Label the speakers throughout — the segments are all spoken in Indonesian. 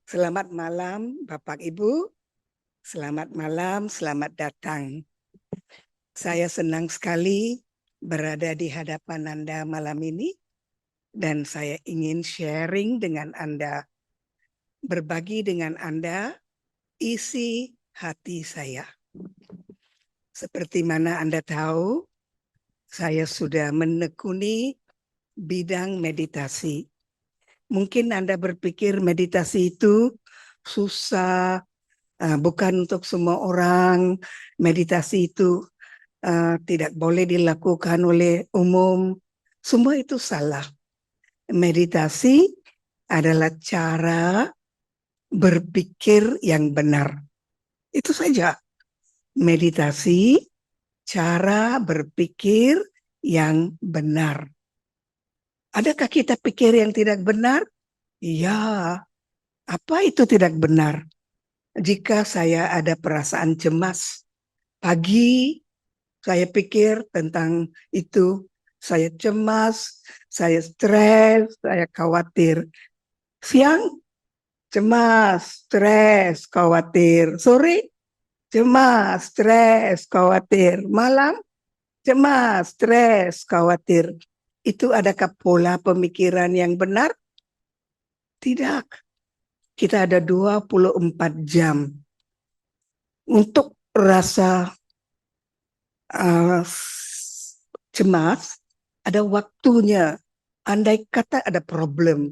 Speaker 1: Selamat malam Bapak Ibu, selamat malam, selamat datang. Saya senang sekali berada di hadapan Anda malam ini dan saya ingin sharing dengan Anda, berbagi dengan Anda isi hati saya. Seperti mana Anda tahu, saya sudah menekuni bidang meditasi. Mungkin Anda berpikir meditasi itu susah, bukan untuk semua orang. Meditasi itu tidak boleh dilakukan oleh umum. Semua itu salah. Meditasi adalah cara berpikir yang benar. Itu saja. Meditasi, cara berpikir yang benar. Adakah kita pikir yang tidak benar? Ya, apa itu tidak benar? Jika saya ada perasaan cemas, pagi saya pikir tentang itu, saya cemas, saya stres, saya khawatir. Siang, cemas, stres, khawatir. Sore, cemas, stres, khawatir. Malam, cemas, stres, khawatir. Itu adakah pola pemikiran yang benar? Tidak. Kita ada 24 jam untuk rasa cemas, ada waktunya. Andai kata ada problem,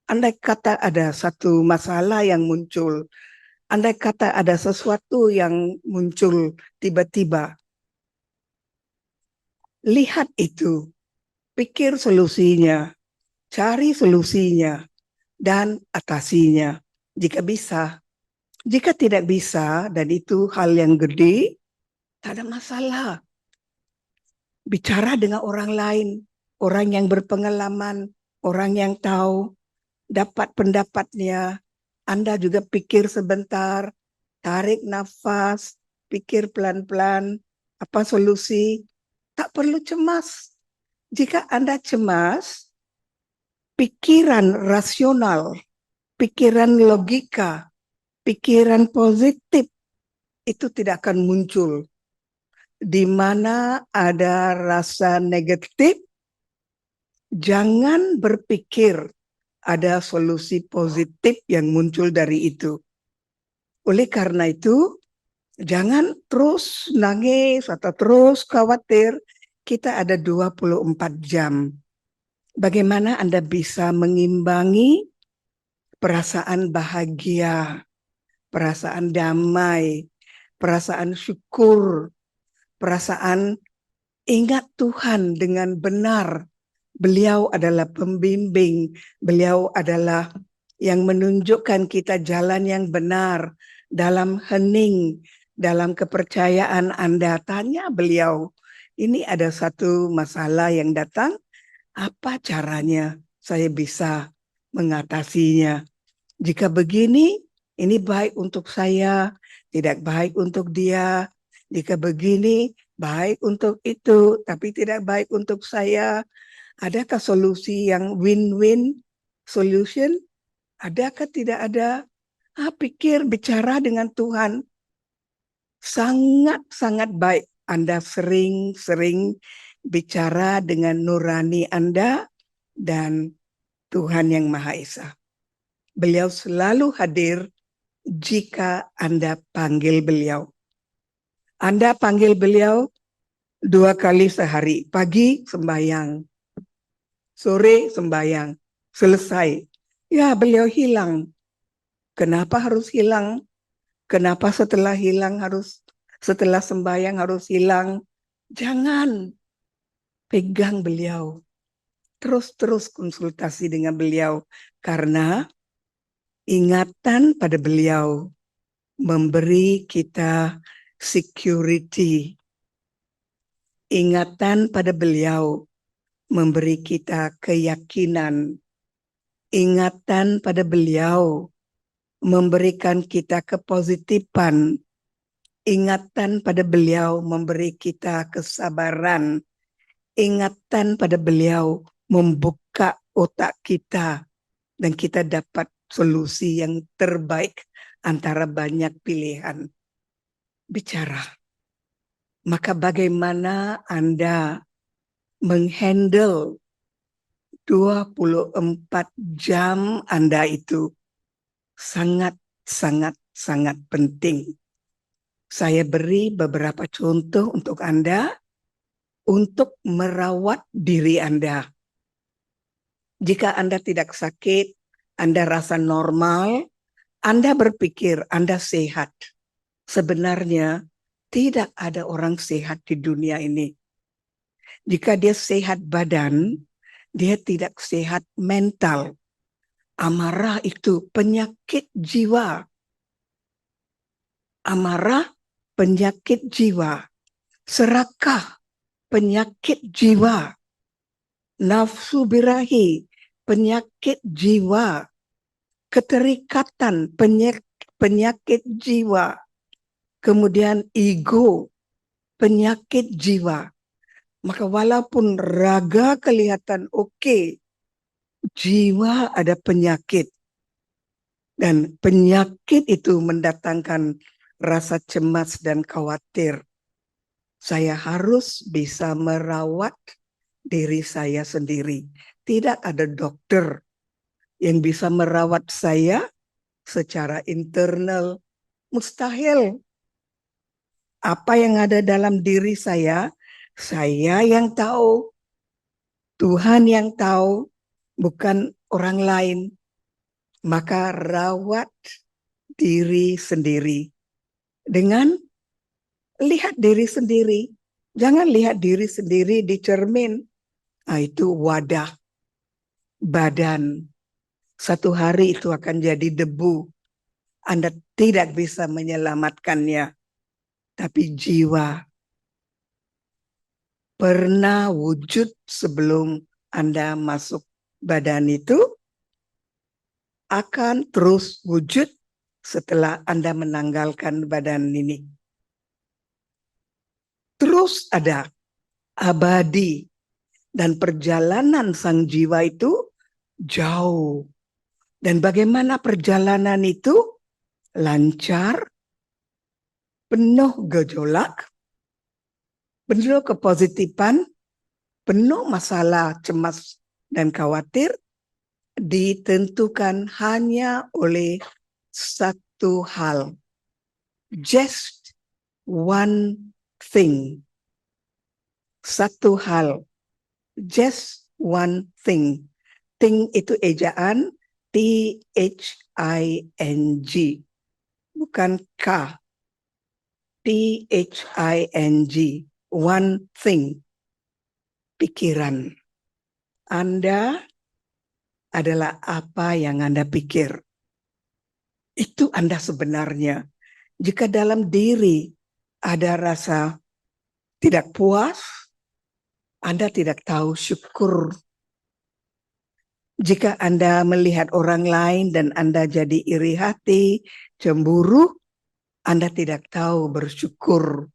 Speaker 1: andai kata ada satu masalah yang muncul, andai kata ada sesuatu yang muncul tiba-tiba, lihat itu, pikir solusinya, cari solusinya, dan atasinya. Jika bisa, jika tidak bisa, dan itu hal yang gede, tak ada masalah. Bicara dengan orang lain, orang yang berpengalaman, orang yang tahu, dapat pendapatnya. Anda juga pikir sebentar, tarik nafas, pikir pelan-pelan, apa solusi. Tak perlu cemas. Jika Anda cemas, pikiran rasional, pikiran logika, pikiran positif, itu tidak akan muncul. Di mana ada rasa negatif, jangan berpikir ada solusi positif yang muncul dari itu. Oleh karena itu, jangan terus nangis atau terus khawatir. Kita ada 24 jam. Bagaimana Anda bisa mengimbangi perasaan bahagia, perasaan damai, perasaan syukur, perasaan ingat Tuhan dengan benar. Beliau adalah pembimbing, beliau adalah yang menunjukkan kita jalan yang benar dalam hening, dalam kepercayaan Anda. Tanya beliau, ini ada satu masalah yang datang, apa caranya saya bisa mengatasinya? Jika begini, ini baik untuk saya, tidak baik untuk dia. Jika begini, baik untuk itu, tapi tidak baik untuk saya. Adakah solusi yang win-win solution? Adakah tidak ada? Pikir, bicara dengan Tuhan. Sangat-sangat baik Anda sering-sering bicara dengan nurani Anda dan Tuhan yang Maha Esa. Beliau selalu hadir jika Anda panggil beliau. Anda panggil beliau 2 kali sehari. Pagi sembahyang, sore sembahyang, selesai. Ya, beliau hilang. Kenapa harus hilang? Kenapa setelah sembahyang harus hilang? Jangan pegang beliau. Terus-terus konsultasi dengan beliau. Karena ingatan pada beliau memberi kita security. Ingatan pada beliau memberi kita keyakinan. Ingatan pada beliau memberikan kita kepositifan. Ingatan pada beliau memberi kita kesabaran. Ingatan pada beliau membuka otak kita dan kita dapat solusi yang terbaik antara banyak pilihan. Bicara. Maka bagaimana Anda menghandle 24 jam Anda itu sangat penting. Saya beri beberapa contoh untuk Anda untuk merawat diri Anda. Jika Anda tidak sakit, Anda rasa normal, Anda berpikir Anda sehat. Sebenarnya tidak ada orang sehat di dunia ini. Jika dia sehat badan, dia tidak sehat mental. Amarah itu penyakit jiwa. Amarah penyakit jiwa. Serakah penyakit jiwa. Nafsu birahi penyakit jiwa. Keterikatan penyakit jiwa. Kemudian ego penyakit jiwa. Maka walaupun raga kelihatan oke, jiwa ada penyakit. Dan penyakit itu mendatangkan rasa cemas dan khawatir. Saya harus bisa merawat diri saya sendiri. Tidak ada dokter yang bisa merawat saya secara internal. Mustahil. Apa yang ada dalam diri saya yang tahu. Tuhan yang tahu, bukan orang lain. Maka rawat diri sendiri. Dengan lihat diri sendiri. Jangan lihat diri sendiri di cermin. Nah, itu wadah, badan. Satu hari itu akan jadi debu. Anda tidak bisa menyelamatkannya. Tapi jiwa pernah wujud sebelum Anda masuk badan itu, akan terus wujud setelah Anda menanggalkan badan ini. Terus ada abadi, dan perjalanan sang jiwa itu jauh. Dan bagaimana perjalanan itu? Lancar, penuh gejolak, penuh kepositifan, penuh masalah, cemas, dan khawatir, ditentukan hanya oleh satu hal. Just one thing. Satu hal. Just one thing. Thing itu ejaan T-H-I-N-G. Bukan K. T-H-I-N-G. One thing. Pikiran. Anda adalah apa yang Anda pikir. Itu Anda sebenarnya. Jika dalam diri ada rasa tidak puas, Anda tidak tahu syukur. Jika Anda melihat orang lain dan Anda jadi iri hati, cemburu, Anda tidak tahu bersyukur.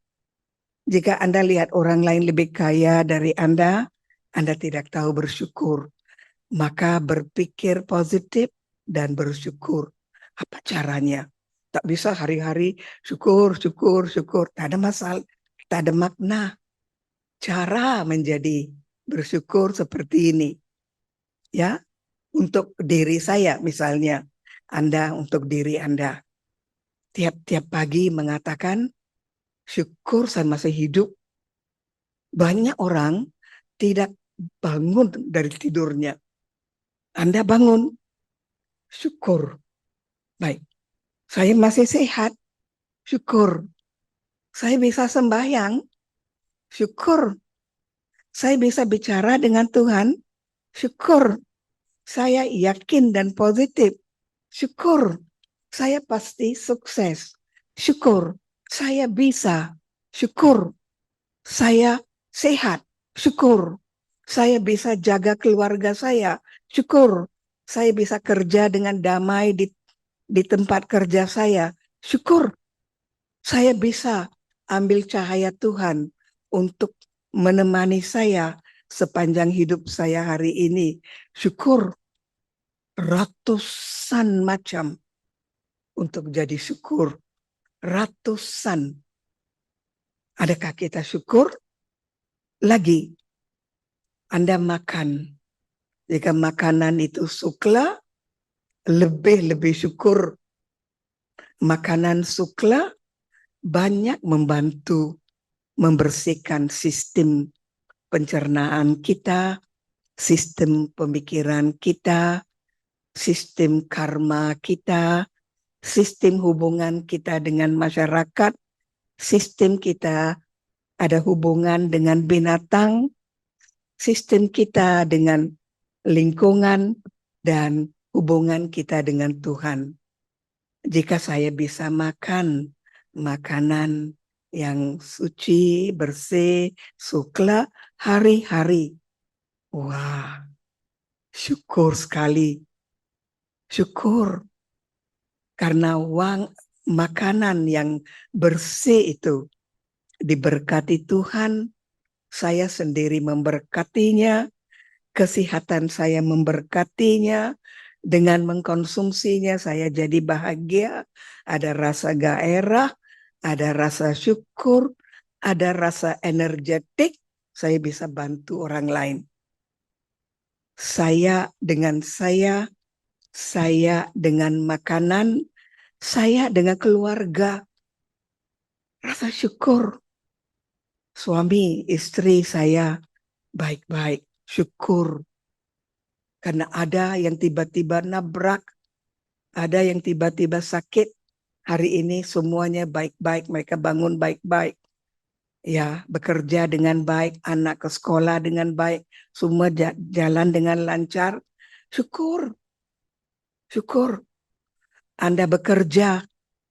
Speaker 1: Jika Anda lihat orang lain lebih kaya dari Anda tidak tahu bersyukur. Maka berpikir positif dan bersyukur. Apa caranya? Tak bisa hari-hari syukur. Tak ada masalah, tak ada makna. Cara menjadi bersyukur seperti ini. Ya, untuk diri saya misalnya. Anda untuk diri Anda. Tiap-tiap pagi mengatakan, syukur saya masih hidup. Banyak orang tidak bangun dari tidurnya. Anda bangun, syukur. Baik, saya masih sehat, syukur. Saya bisa sembahyang, syukur. Saya bisa bicara dengan Tuhan, syukur. Saya yakin dan positif, syukur. Saya pasti sukses, syukur. Saya bisa, syukur. Saya sehat, syukur. Saya bisa jaga keluarga saya, syukur. Saya bisa kerja dengan damai di tempat kerja saya, syukur. Saya bisa ambil cahaya Tuhan untuk menemani saya sepanjang hidup saya hari ini, syukur. ratusan macam untuk jadi syukur. Ratusan. Adakah kita syukur? Lagi, Anda makan. Jika makanan itu sukla, lebih syukur. Makanan sukla banyak membantu membersihkan sistem pencernaan kita, sistem pemikiran kita, sistem karma kita, sistem hubungan kita dengan masyarakat, sistem kita ada hubungan dengan binatang, sistem kita dengan lingkungan, dan hubungan kita dengan Tuhan. Jika saya bisa makan makanan yang suci, bersih, sukla hari-hari, wah, syukur sekali. Syukur karena makanan yang bersih itu diberkati Tuhan, saya sendiri memberkatinya, kesehatan saya memberkatinya, dengan mengkonsumsinya saya jadi bahagia, ada rasa gairah, ada rasa syukur, ada rasa energetik, saya bisa bantu orang lain. Saya dengan makanan, saya dengan keluarga. Rasa syukur. Suami, istri saya baik-baik, syukur. Karena ada yang tiba-tiba nabrak, ada yang tiba-tiba sakit. Hari ini semuanya baik-baik, mereka bangun baik-baik. Ya, bekerja dengan baik, anak ke sekolah dengan baik, semua jalan dengan lancar. Syukur. Syukur. Anda bekerja,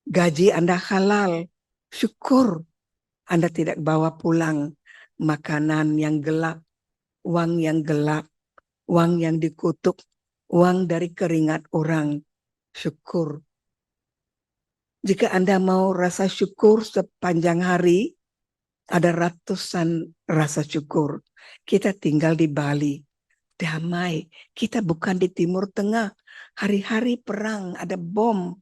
Speaker 1: gaji Anda halal. Syukur. Anda tidak bawa pulang makanan yang gelap, uang yang gelap, uang yang dikutuk, uang dari keringat orang. Syukur. Jika Anda mau rasa syukur sepanjang hari, ada ratusan rasa syukur. Kita tinggal di Bali, damai. Kita bukan di Timur Tengah. Hari-hari perang, ada bom,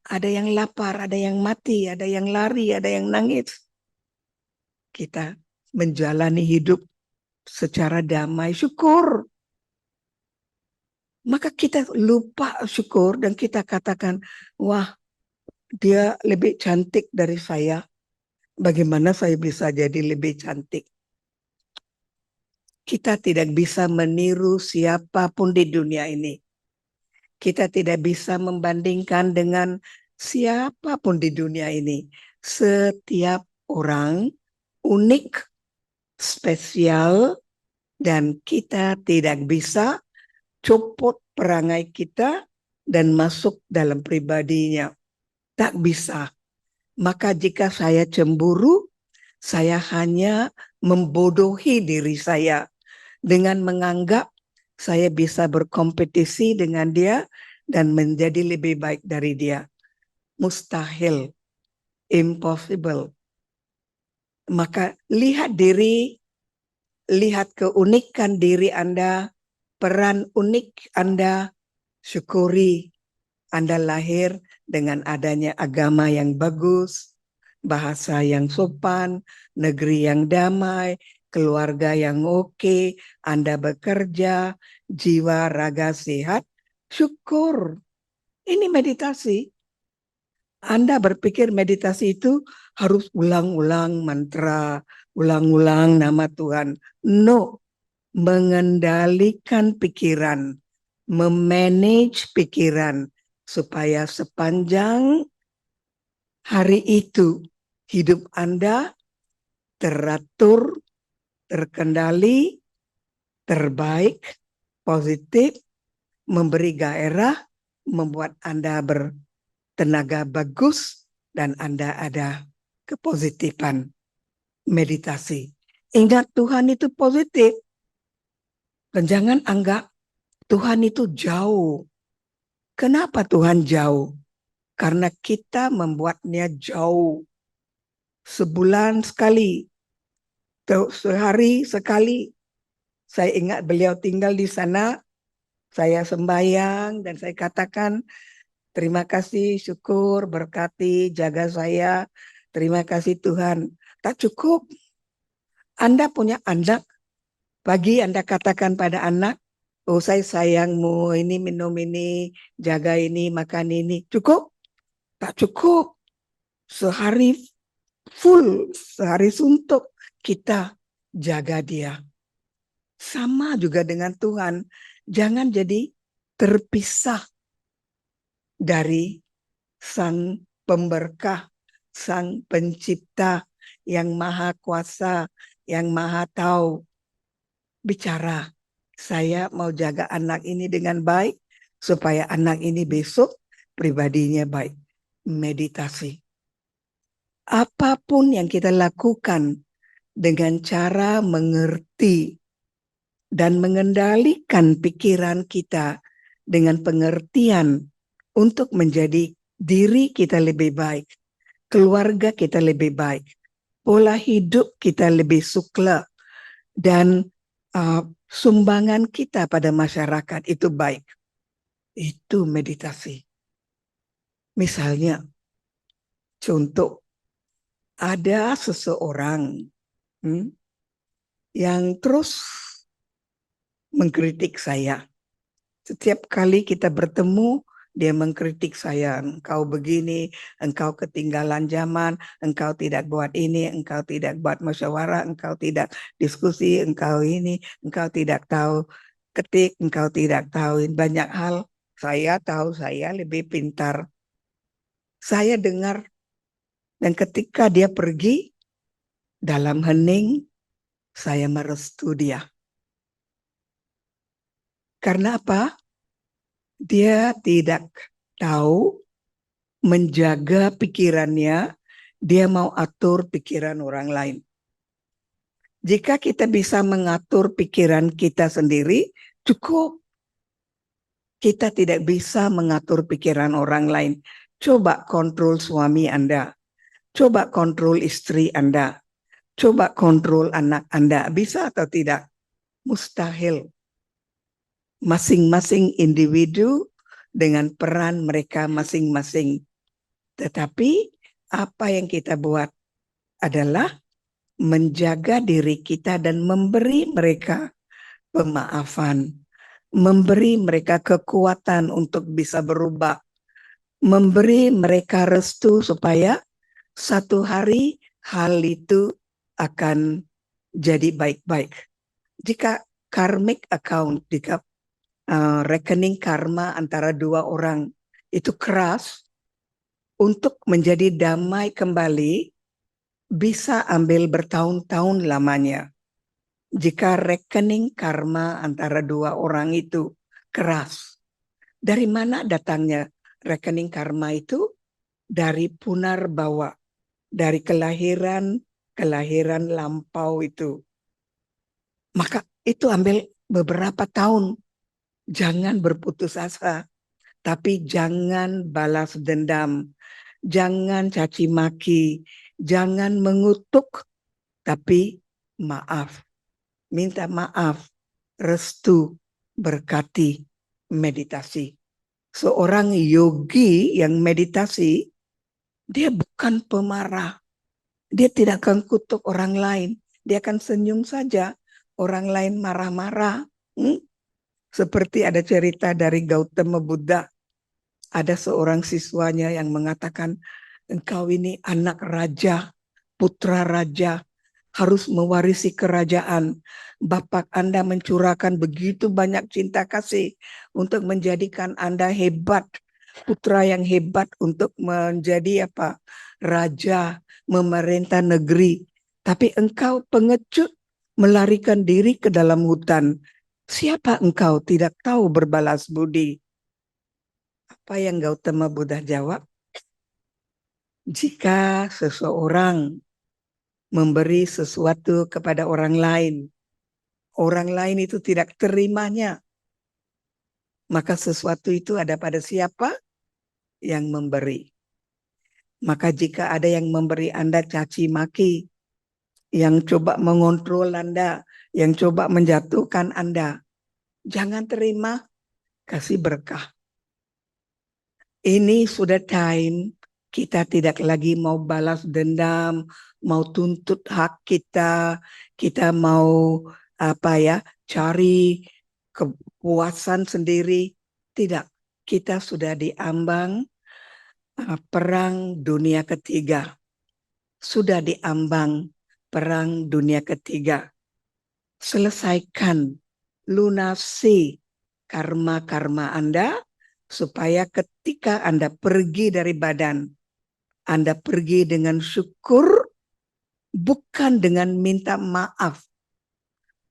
Speaker 1: ada yang lapar, ada yang mati, ada yang lari, ada yang nangis. Kita menjalani hidup secara damai, syukur. Maka kita lupa syukur dan kita katakan, wah, dia lebih cantik dari saya. Bagaimana saya bisa jadi lebih cantik? Kita tidak bisa meniru siapapun di dunia ini. Kita tidak bisa membandingkan dengan siapapun di dunia ini. Setiap orang unik, spesial, dan kita tidak bisa copot perangai kita dan masuk dalam pribadinya. Tak bisa. Maka jika saya cemburu, saya hanya membodohi diri saya dengan menganggap saya bisa berkompetisi dengan dia dan menjadi lebih baik dari dia. Mustahil. Impossible. Maka lihat diri, lihat keunikan diri Anda, peran unik Anda, syukuri Anda lahir dengan adanya agama yang bagus, bahasa yang sopan, negeri yang damai, keluarga yang oke, Anda bekerja, jiwa raga sehat, syukur. Ini meditasi. Anda berpikir meditasi itu harus ulang-ulang mantra, ulang-ulang nama Tuhan. No, mengendalikan pikiran, memanage pikiran, supaya sepanjang hari itu hidup Anda teratur, terkendali, terbaik, positif, memberi gairah, membuat Anda bertenaga bagus, dan Anda ada kepositifan. Meditasi. Ingat Tuhan itu positif. Dan jangan anggap Tuhan itu jauh. Kenapa Tuhan jauh? Karena kita membuatnya jauh. Sebulan sekali, sehari sekali. Saya ingat beliau tinggal di sana Saya sembahyang dan saya katakan terima kasih, syukur, berkati, jaga saya. Terima kasih Tuhan. Tak cukup. Anda punya anak, pagi Anda katakan pada anak, oh saya sayangmu, ini minum ini, jaga ini, makan ini. Cukup? Tak cukup. Sehari full, sehari suntuk kita jaga dia. Sama juga dengan Tuhan. Jangan jadi terpisah dari Sang Pemberkah, Sang Pencipta yang Maha Kuasa, yang Maha Tahu. Bicara, saya mau jaga anak ini dengan baik, supaya anak ini besok pribadinya baik. Meditasi. Apapun yang kita lakukan dengan cara mengerti dan mengendalikan pikiran kita dengan pengertian untuk menjadi diri kita lebih baik, keluarga kita lebih baik, pola hidup kita lebih sukla, dan sumbangan kita pada masyarakat itu baik. Itu meditasi. Misalnya, contoh, ada seseorang yang terus mengkritik saya. Setiap kali kita bertemu, dia mengkritik saya. Engkau begini, engkau ketinggalan zaman, engkau tidak buat ini, engkau tidak buat musyawarah, engkau tidak diskusi, engkau ini, engkau tidak tahu ketik, engkau tidak tahu banyak hal. Saya tahu, saya lebih pintar. Saya dengar, dan ketika dia pergi, dalam hening, saya merestu dia. Karena apa? Dia tidak tahu menjaga pikirannya, dia mau atur pikiran orang lain. Jika kita bisa mengatur pikiran kita sendiri, cukup. Kita tidak bisa mengatur pikiran orang lain. Coba kontrol suami Anda. Coba kontrol istri Anda. Coba kontrol anak Anda. Bisa atau tidak? Mustahil. Masing-masing individu dengan peran mereka masing-masing. Tetapi apa yang kita buat adalah menjaga diri kita dan memberi mereka pemaafan, memberi mereka kekuatan untuk bisa berubah, memberi mereka restu supaya satu hari hal itu akan jadi baik-baik. Jika karmic account, jika rekening karma antara dua orang itu keras, untuk menjadi damai kembali bisa ambil bertahun-tahun lamanya. Jika rekening karma antara dua orang itu keras. Dari mana datangnya rekening karma itu? Dari punarbawa, dari kelahiran lampau itu. Maka itu ambil beberapa tahun. Jangan berputus asa, tapi jangan balas dendam, jangan caci maki, jangan mengutuk, tapi maaf. Minta maaf, restu, berkati, meditasi. Seorang yogi yang meditasi, dia bukan pemarah. Dia tidak akan kutuk orang lain. Dia akan senyum saja. Orang lain marah-marah. Seperti ada cerita dari Gautama Buddha. Ada seorang siswanya yang mengatakan, engkau ini anak raja, putra raja, harus mewarisi kerajaan. Bapak Anda mencurahkan begitu banyak cinta kasih untuk menjadikan Anda hebat, putra yang hebat untuk menjadi apa? Raja, memerintah negeri. Tapi engkau pengecut, melarikan diri ke dalam hutan. Siapa engkau tidak tahu berbalas budi? Apa yang Gautama Buddha jawab? Jika seseorang memberi sesuatu kepada orang lain itu tidak terimanya, maka sesuatu itu ada pada siapa? Yang memberi. Maka jika ada yang memberi Anda caci maki, yang coba mengontrol Anda, yang coba menjatuhkan Anda, jangan terima. kasih berkah. Ini sudah time kita tidak lagi mau balas dendam, mau tuntut hak kita, kita mau cari kepuasan sendiri. Tidak, kita sudah diambang perang dunia ketiga. Sudah diambang perang dunia ketiga. Selesaikan, lunasi karma-karma Anda, supaya ketika Anda pergi dari badan, Anda pergi dengan syukur, bukan dengan minta maaf.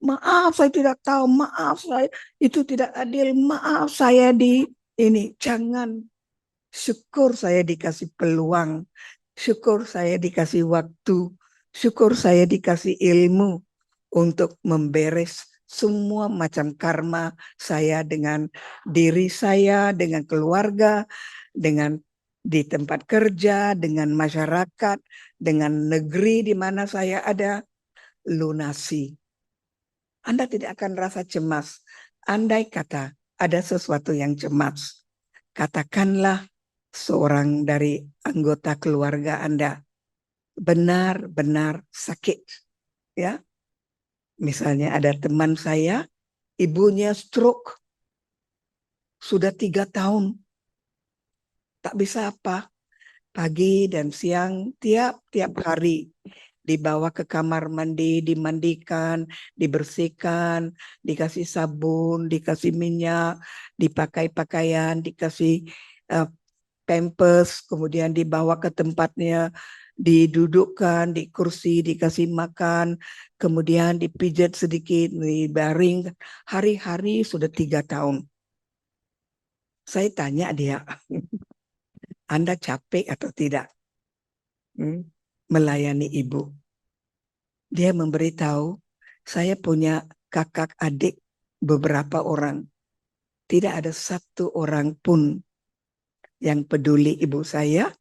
Speaker 1: Maaf, saya tidak tahu. Maaf, saya itu tidak adil. Maaf, saya ini. Jangan. Syukur saya dikasih peluang. Syukur saya dikasih waktu. Syukur saya dikasih ilmu untuk memberes semua macam karma saya dengan diri saya, dengan keluarga, dengan di tempat kerja, dengan masyarakat, dengan negeri di mana saya ada. Lunasi. Anda tidak akan rasa cemas. Andai kata ada sesuatu yang cemas, katakanlah seorang dari anggota keluarga Anda benar-benar sakit, ya. Misalnya ada teman saya, ibunya stroke, sudah 3 tahun, tak bisa apa, pagi dan siang tiap hari dibawa ke kamar mandi, dimandikan, dibersihkan, dikasih sabun, dikasih minyak, dipakai pakaian, dikasih uh, pampers, kemudian dibawa ke tempatnya, didudukkan di kursi, dikasih makan, kemudian dipijat sedikit, dibaring. Hari-hari sudah 3 tahun. Saya tanya dia, Anda capek atau tidak melayani ibu? Dia memberitahu, saya punya kakak adik beberapa orang. Tidak ada satu orang pun yang peduli ibu saya,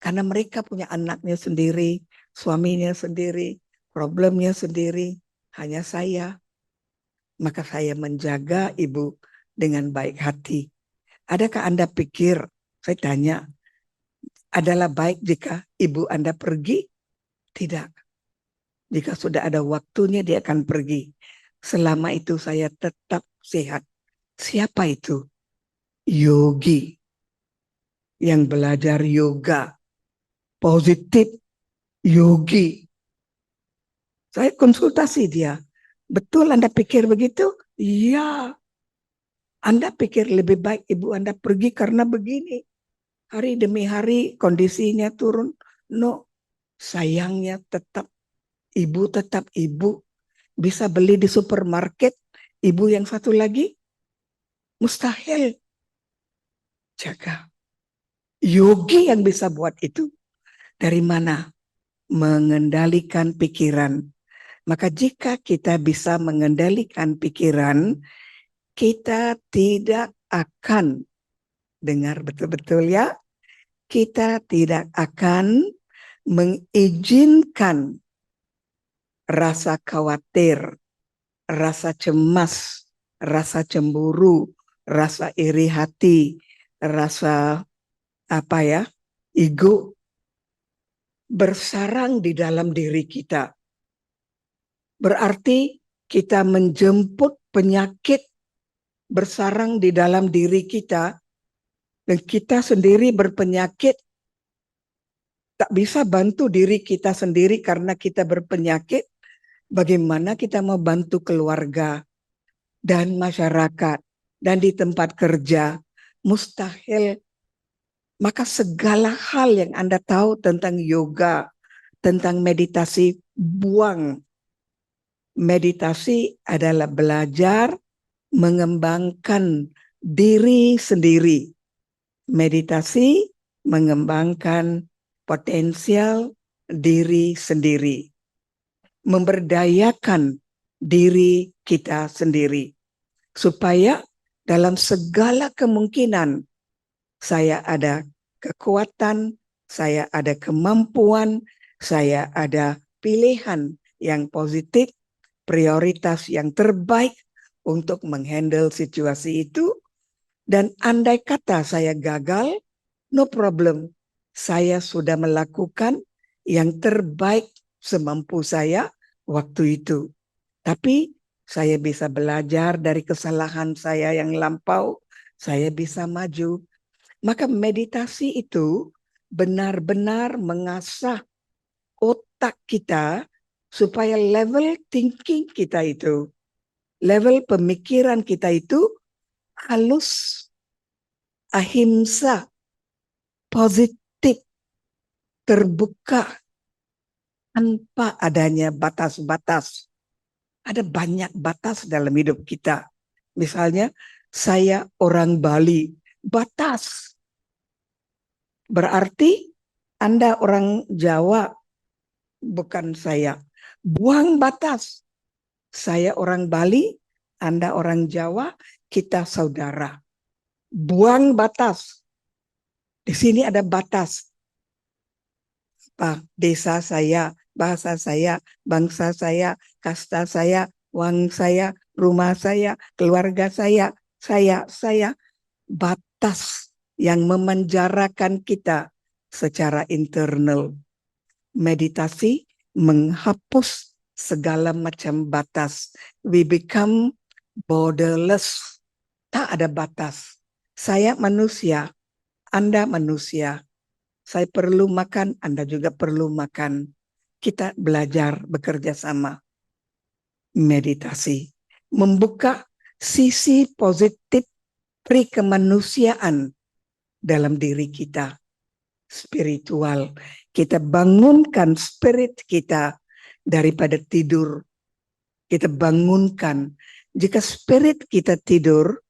Speaker 1: karena mereka punya anaknya sendiri, suaminya sendiri, problemnya sendiri, hanya saya. Maka saya menjaga ibu dengan baik hati. Adakah Anda pikir, saya tanya, adalah baik jika ibu Anda pergi? Tidak. Jika sudah ada waktunya dia akan pergi. Selama itu saya tetap sehat. Siapa itu? Yogi yang belajar yoga. Positif yogi. Saya konsultasi dia. Betul Anda pikir begitu? Iya. Anda pikir lebih baik ibu Anda pergi karena begini. Hari demi hari kondisinya turun. No. Sayangnya tetap ibu. Bisa beli di supermarket. Ibu yang satu lagi mustahil. Jaga. Yogi yang bisa buat itu. Dari mana? Mengendalikan pikiran. Maka jika kita bisa mengendalikan pikiran, kita tidak akan, dengar betul-betul ya, kita tidak akan mengizinkan rasa khawatir, rasa cemas, rasa cemburu, rasa iri hati, rasa ego bersarang di dalam diri kita. Berarti kita menjemput penyakit bersarang di dalam diri kita, dan kita sendiri berpenyakit, tak bisa bantu diri kita sendiri karena kita berpenyakit. Bagaimana kita mau bantu keluarga dan masyarakat dan di tempat kerja? Mustahil. Maka segala hal yang Anda tahu tentang yoga, tentang meditasi, buang. Meditasi adalah belajar mengembangkan diri sendiri. Meditasi mengembangkan potensial diri sendiri. Memberdayakan diri kita sendiri. Supaya dalam segala kemungkinan saya ada kekuatan, saya ada kemampuan, saya ada pilihan yang positif, prioritas yang terbaik untuk menghandle situasi itu, Dan andai kata saya gagal, no problem. Saya sudah melakukan yang terbaik semampu saya waktu itu. Tapi saya bisa belajar dari kesalahan saya yang lampau, saya bisa maju. Maka meditasi itu benar-benar mengasah otak kita supaya level thinking kita itu, level pemikiran kita itu halus, ahimsa, positif, terbuka, tanpa adanya batas-batas. Ada banyak batas dalam hidup kita. Misalnya, saya orang Bali, batas. Berarti Anda orang Jawa, bukan saya. Buang batas. Saya orang Bali, Anda orang Jawa, kita saudara. Buang batas. Di sini ada batas. Desa saya, bahasa saya, bangsa saya, kasta saya, wang saya, rumah saya, keluarga saya, batas yang memenjarakan kita secara internal. Meditasi menghapus segala macam batas. We become borderless. Tak ada batas. Saya manusia, Anda manusia. Saya perlu makan, Anda juga perlu makan. Kita belajar bekerja sama. Meditasi. Membuka sisi positif kemanusiaan dalam diri kita. Spiritual. Kita bangunkan spirit kita daripada tidur. Kita bangunkan. Jika spirit kita tidur,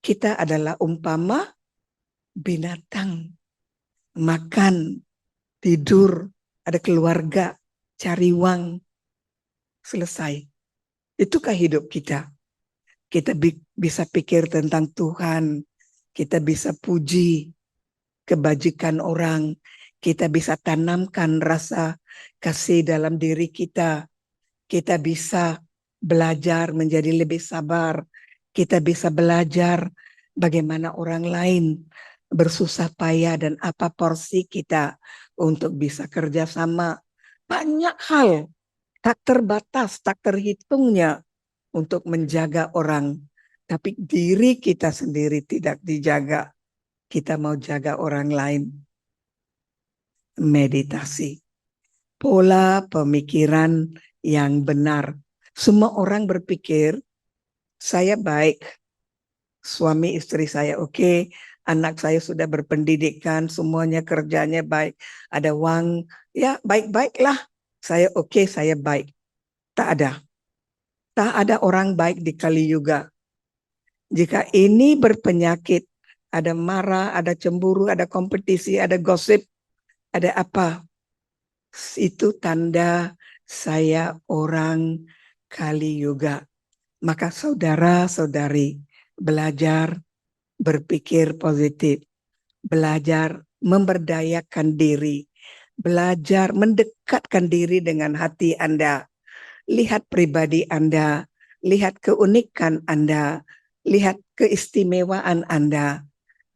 Speaker 1: kita adalah umpama binatang. Makan, tidur, ada keluarga, cari uang, selesai. Itukah hidup kita? Kita bisa pikir tentang Tuhan, kita bisa puji kebajikan orang, kita bisa tanamkan rasa kasih dalam diri kita bisa belajar menjadi lebih sabar, kita bisa belajar bagaimana orang lain bersusah payah dan apa porsi kita untuk bisa kerjasama. Banyak hal tak terbatas, tak terhitungnya untuk menjaga orang. Tapi diri kita sendiri tidak dijaga. Kita mau jaga orang lain. Meditasi. Pola pemikiran yang benar. Semua orang berpikir, saya baik. Suami istri saya oke, anak saya sudah berpendidikan, semuanya kerjanya baik, ada uang, ya baik-baiklah. Saya oke, saya baik. Tak ada. Tak ada orang baik di Kali Yuga. Jika ini berpenyakit, ada marah, ada cemburu, ada kompetisi, ada gosip, ada apa? Itu tanda saya orang Kali Yuga. Maka saudara-saudari belajar berpikir positif, belajar memberdayakan diri, belajar mendekatkan diri dengan hati Anda. Lihat pribadi Anda, lihat keunikan Anda, lihat keistimewaan Anda,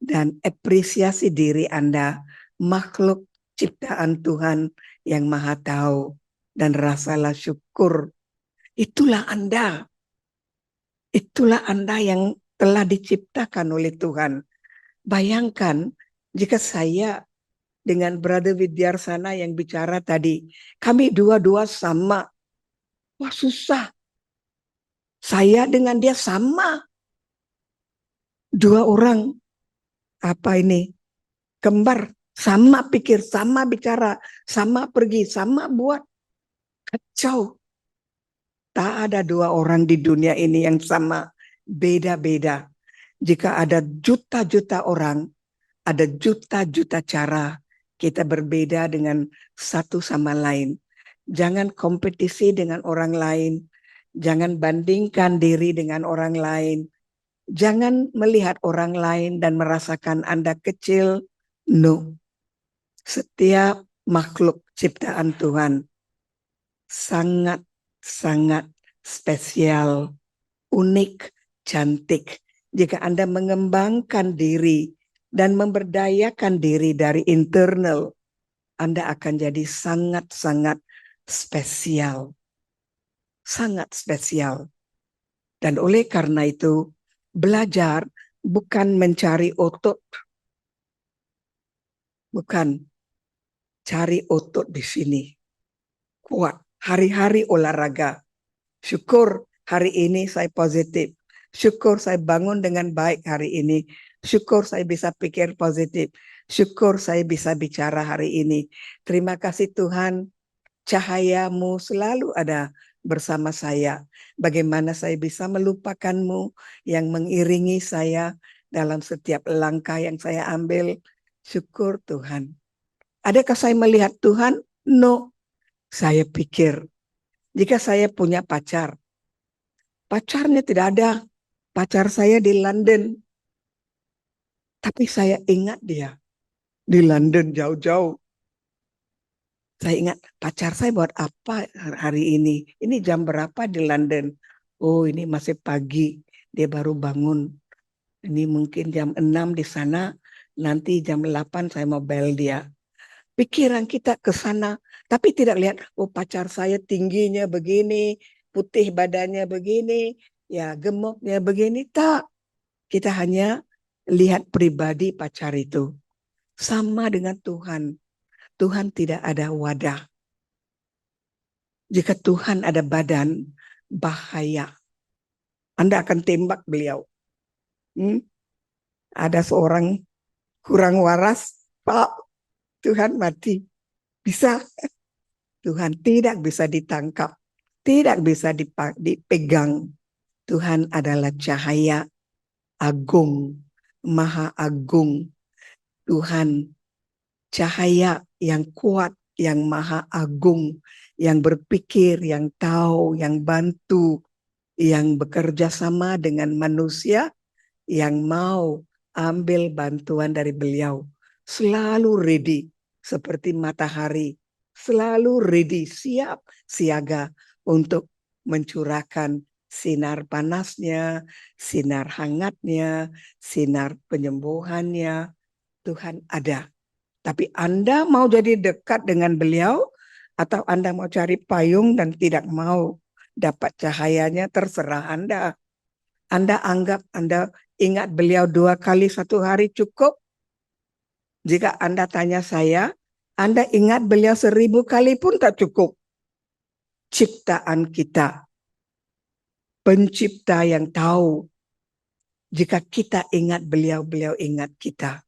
Speaker 1: dan apresiasi diri Anda, makhluk ciptaan Tuhan yang Maha Tahu, dan rasalah syukur. Itulah Anda. Itulah Anda yang telah diciptakan oleh Tuhan. Bayangkan jika saya dengan Brother Widyarsana yang bicara tadi, kami dua-dua sama. Wah susah. Saya dengan dia sama. Dua orang, apa ini? Kembar, sama pikir, sama bicara, sama pergi, sama buat. Kacau. Tak ada dua orang di dunia ini yang sama, beda-beda. Jika ada juta-juta orang, ada juta-juta cara kita berbeda dengan satu sama lain. Jangan kompetisi dengan orang lain. Jangan bandingkan diri dengan orang lain. Jangan melihat orang lain dan merasakan Anda kecil. No. Setiap makhluk ciptaan Tuhan sangat-sangat spesial, unik, cantik. jika Anda mengembangkan diri dan memberdayakan diri dari internal, Anda akan jadi sangat-sangat spesial. Sangat spesial. Dan oleh karena itu, belajar bukan mencari otot. Bukan cari otot di sini. Kuat. Hari-hari olahraga. Syukur hari ini saya positif. Syukur saya bangun dengan baik hari ini. Syukur saya bisa pikir positif. Syukur saya bisa bicara hari ini. Terima kasih Tuhan, cahayamu selalu ada bersama saya. Bagaimana saya bisa melupakanmu yang mengiringi saya dalam setiap langkah yang saya ambil. Syukur Tuhan. Adakah saya melihat Tuhan? No. Saya pikir, jika saya punya pacar, pacarnya tidak ada. Pacar saya di London. Tapi saya ingat dia. Di London jauh-jauh. Saya ingat pacar saya buat apa hari ini. Ini jam berapa di London? Oh ini masih pagi. Dia baru bangun. Ini mungkin jam 6 di sana. Nanti jam 8 saya mau bel dia. Pikiran kita ke sana. Tapi tidak lihat, oh pacar saya tingginya begini. Putih badannya begini. Ya gemuknya begini. Tak. Kita hanya lihat pribadi pacar itu. Sama dengan Tuhan. Tuhan tidak ada wadah. Jika Tuhan ada badan, bahaya. Anda akan tembak beliau. Ada seorang kurang waras, Pak, Tuhan mati. Bisa. Tuhan tidak bisa ditangkap. Tidak bisa dipegang. Tuhan adalah cahaya agung, maha agung. Tuhan cahaya yang kuat, yang maha agung, yang berpikir, yang tahu, yang bantu, yang bekerja sama dengan manusia, yang mau ambil bantuan dari beliau. Selalu ready, seperti matahari. Selalu ready, siap, siaga untuk mencurahkan sinar panasnya, sinar hangatnya, sinar penyembuhannya. Tuhan ada. Tapi Anda mau jadi dekat dengan beliau atau Anda mau cari payung dan tidak mau dapat cahayanya, terserah Anda. Anda anggap Anda ingat beliau 2 kali 1 hari cukup. Jika Anda tanya saya, Anda ingat beliau 1000 kali pun tak cukup. Ciptaan kita, pencipta yang tahu. Jika kita ingat beliau, beliau ingat kita.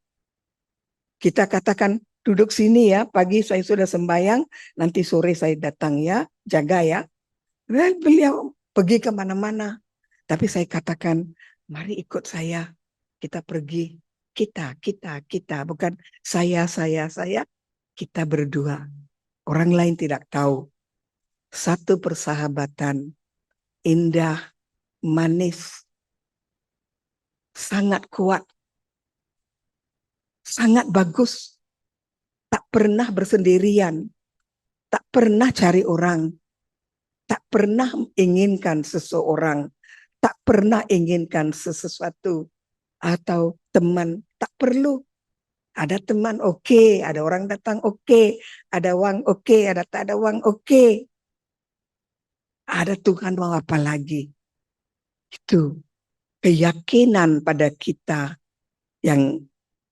Speaker 1: Kita katakan, duduk sini ya, pagi saya sudah sembahyang, nanti sore saya datang ya, jaga ya. Dan beliau pergi kemana-mana. Tapi saya katakan, mari ikut saya, kita pergi. Kita, bukan saya, kita berdua. Orang lain tidak tahu. Satu persahabatan, indah, manis, sangat kuat, sangat bagus. Tak pernah bersendirian, tak pernah cari orang, tak pernah inginkan seseorang, tak pernah inginkan sesuatu atau teman, tak perlu. Ada teman oke, ada orang datang oke, ada uang oke, ada tak ada uang oke. Ada Tuhan mau apa lagi? Itu keyakinan pada kita yang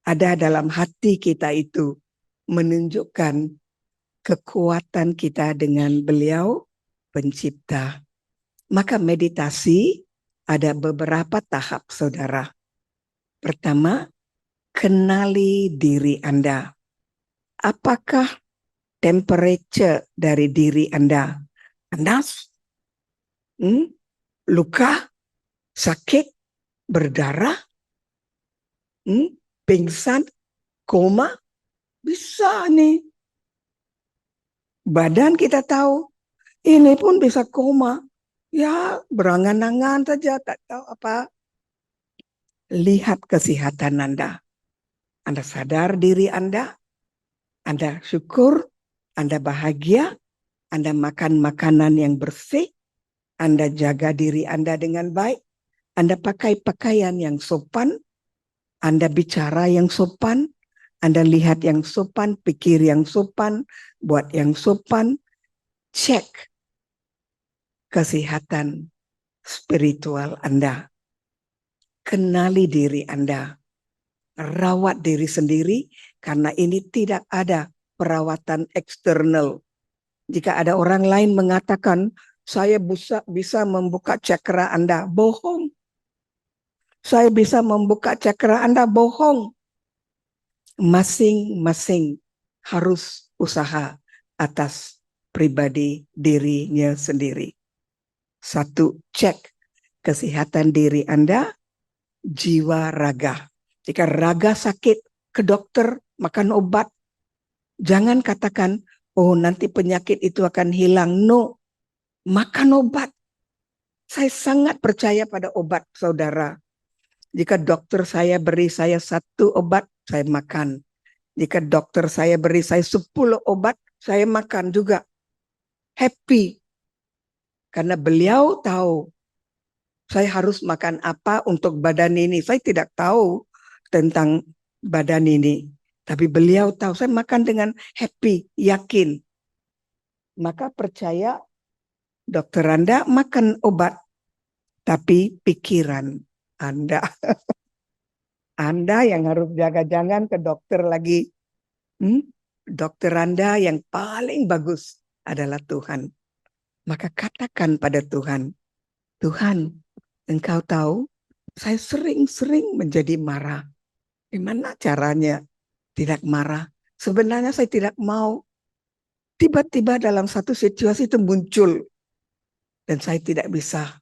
Speaker 1: ada dalam hati kita itu menunjukkan kekuatan kita dengan beliau pencipta. Maka meditasi ada beberapa tahap, saudara. Pertama, kenali diri Anda. Apakah temperature dari diri Anda? Panas? Luka? Sakit? Berdarah? Pingsan? Koma? Bisa nih. Badan kita tahu. Ini pun bisa koma. Ya, berangan-angan saja, tak tahu apa. Lihat kesehatan Anda. Anda sadar diri Anda syukur, Anda bahagia, Anda makan makanan yang bersih, Anda jaga diri Anda dengan baik, Anda pakai pakaian yang sopan, Anda bicara yang sopan, Anda lihat yang sopan, pikir yang sopan, buat yang sopan, cek kesehatan spiritual Anda. Kenali diri Anda. Rawat diri sendiri, karena ini tidak ada perawatan eksternal. Jika ada orang lain mengatakan, saya bisa membuka cakra Anda, bohong. Saya bisa membuka cakra Anda, bohong. Masing-masing harus usaha atas pribadi dirinya sendiri. Satu, cek kesehatan diri Anda, jiwa raga. Jika raga sakit, ke dokter, makan obat. Jangan katakan, oh nanti penyakit itu akan hilang. No, makan obat. Saya sangat percaya pada obat, saudara. Jika dokter saya beri saya 1 obat, saya makan. Jika dokter saya beri saya 10 obat, saya makan juga. Happy. Karena beliau tahu saya harus makan apa untuk badan ini. Saya tidak tahu tentang badan ini. Tapi beliau tahu, saya makan dengan happy, yakin. Maka percaya dokter Anda makan obat. Tapi pikiran Anda. Anda yang harus jaga, jangan ke dokter lagi. Dokter Anda yang paling bagus adalah Tuhan. Maka katakan pada Tuhan, Tuhan, Engkau tahu saya sering-sering menjadi marah. Gimana caranya tidak marah? Sebenarnya saya tidak mau. Tiba-tiba dalam satu situasi itu muncul. Dan saya tidak bisa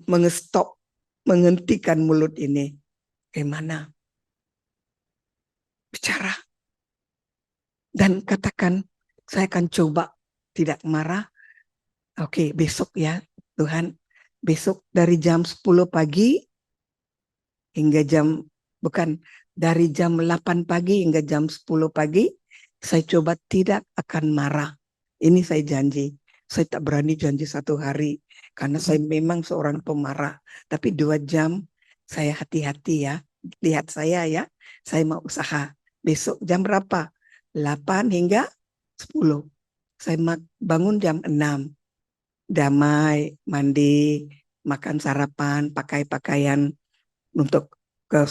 Speaker 1: mengestop, menghentikan mulut ini. Gimana? Bicara. Dan katakan, saya akan coba tidak marah. Oke, besok ya Tuhan. Besok dari jam 10 pagi hingga dari jam 8 pagi hingga jam 10 pagi, saya coba tidak akan marah. Ini saya janji. Saya tak berani janji 1 hari, karena saya memang seorang pemarah. Tapi 2 jam saya hati-hati ya. Lihat saya ya, saya mau usaha. Besok jam berapa? 8 hingga 10. Saya bangun jam 6. Damai, mandi, makan sarapan, pakai pakaian untuk ke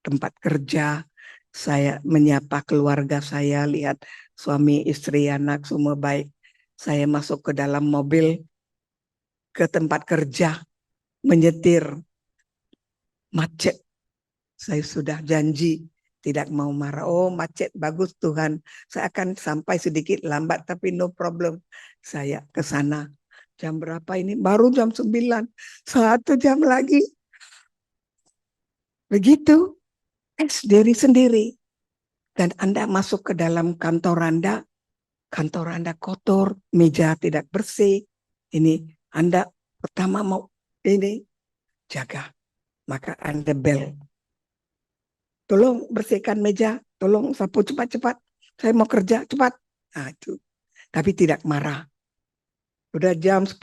Speaker 1: tempat kerja. Saya menyapa keluarga saya, lihat suami, istri, anak semua baik. Saya masuk ke dalam mobil ke tempat kerja, menyetir, macet. Saya sudah janji tidak mau marah. Oh, macet, bagus Tuhan. Saya akan sampai sedikit lambat, tapi no problem. Saya ke sana. Jam berapa ini? Baru jam 9. 1 jam lagi. Begitu. Diri sendiri. Dan Anda masuk ke dalam kantor Anda kotor, meja tidak bersih. Ini Anda pertama mau ini jaga. Maka Anda bel. Tolong bersihkan meja, tolong sapu cepat-cepat. Saya mau kerja cepat. Nah, itu. Tapi tidak marah. Udah jam 10,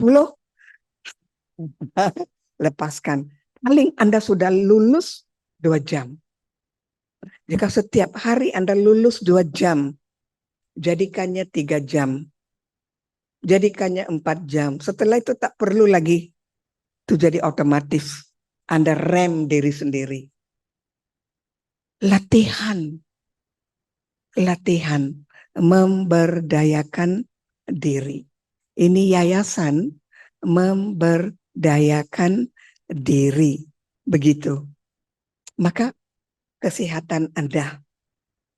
Speaker 1: lepaskan. Paling Anda sudah lulus 2 jam. Jika setiap hari Anda lulus 2 jam, jadikannya 3 jam. Jadikannya 4 jam. Setelah itu tak perlu lagi. Itu jadi otomatis. Anda rem diri sendiri. Latihan memberdayakan diri. Ini yayasan memberdayakan diri. Begitu. Maka kesehatan Anda.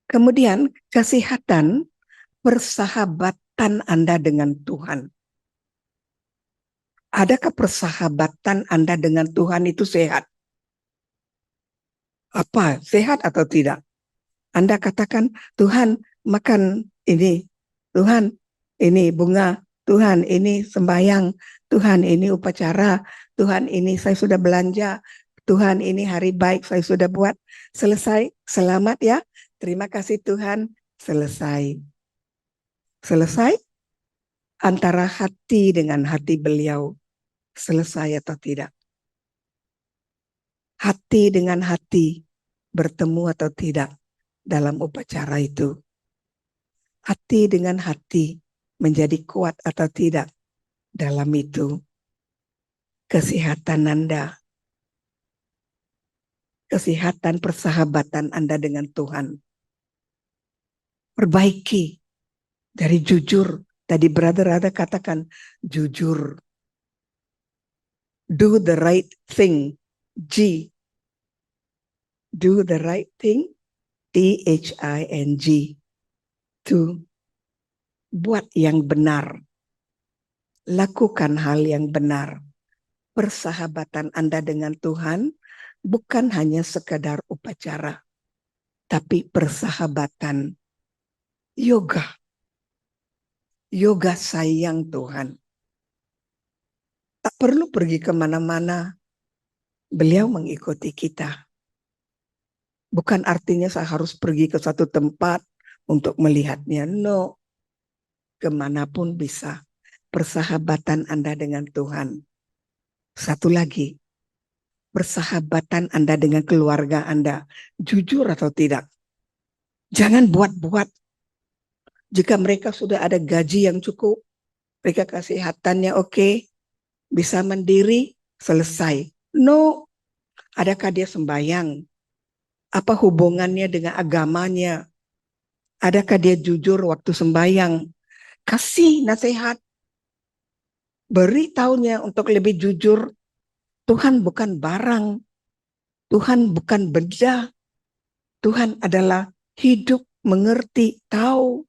Speaker 1: Kemudian kesehatan persahabatan Anda dengan Tuhan. Adakah persahabatan Anda dengan Tuhan itu sehat? Apa? Sehat atau tidak? Anda katakan, Tuhan makan ini. Tuhan ini bunga. Tuhan ini sembahyang. Tuhan ini upacara. Tuhan ini saya sudah belanja. Tuhan ini hari baik saya sudah buat. Selesai. Selamat ya. Terima kasih Tuhan. Selesai. Selesai. Antara hati dengan hati beliau. selesai atau tidak. Hati dengan hati bertemu atau tidak dalam upacara itu. Hati dengan hati menjadi kuat atau tidak dalam itu. Kesehatan Anda, kesehatan persahabatan Anda dengan Tuhan. Perbaiki dari jujur. Tadi brother ada katakan jujur. Do the right thing. G. Do the right thing. THING. To buat yang benar. Lakukan hal yang benar. Persahabatan Anda dengan Tuhan bukan hanya sekadar upacara, tapi persahabatan yoga. Yoga sayang Tuhan. Tak perlu pergi kemana-mana. Beliau mengikuti kita. Bukan artinya saya harus pergi ke satu tempat untuk melihatnya. No. Kemanapun bisa. Persahabatan Anda dengan Tuhan. Satu lagi. Persahabatan Anda dengan keluarga Anda. Jujur atau tidak. Jangan buat-buat. Jika mereka sudah ada gaji yang cukup. Mereka kesehatannya oke. Bisa mandiri. Selesai. No. Adakah dia sembahyang? Apa hubungannya dengan agamanya? Adakah dia jujur waktu sembahyang? Kasih nasihat. Beri taunya untuk lebih jujur. Tuhan bukan barang. Tuhan bukan benda. Tuhan adalah hidup, mengerti, tahu.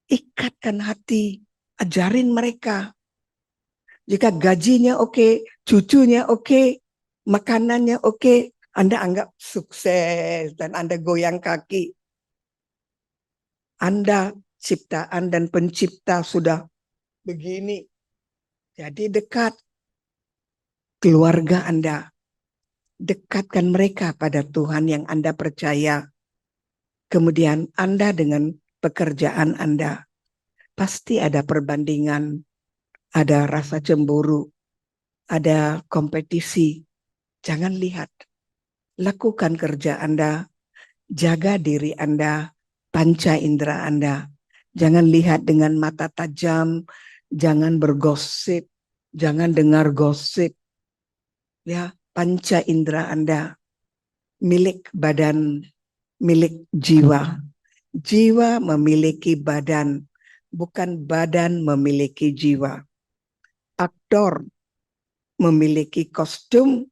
Speaker 1: Ikatkan hati. Ajarin mereka. Jika gajinya oke, cucunya oke, makanannya oke, Anda anggap sukses dan Anda goyang kaki. Anda ciptaan dan pencipta sudah begini. Jadi dekat keluarga Anda. Dekatkan mereka pada Tuhan yang Anda percaya. Kemudian Anda dengan pekerjaan Anda. Pasti ada perbandingan, ada rasa cemburu, ada kompetisi. Jangan lihat. Lakukan kerja Anda, jaga diri Anda, panca indera Anda. Jangan lihat dengan mata tajam, jangan bergosip, jangan dengar gosip. Ya, panca indera Anda milik badan, milik jiwa. Jiwa memiliki badan, bukan badan memiliki jiwa. Aktor memiliki kostum,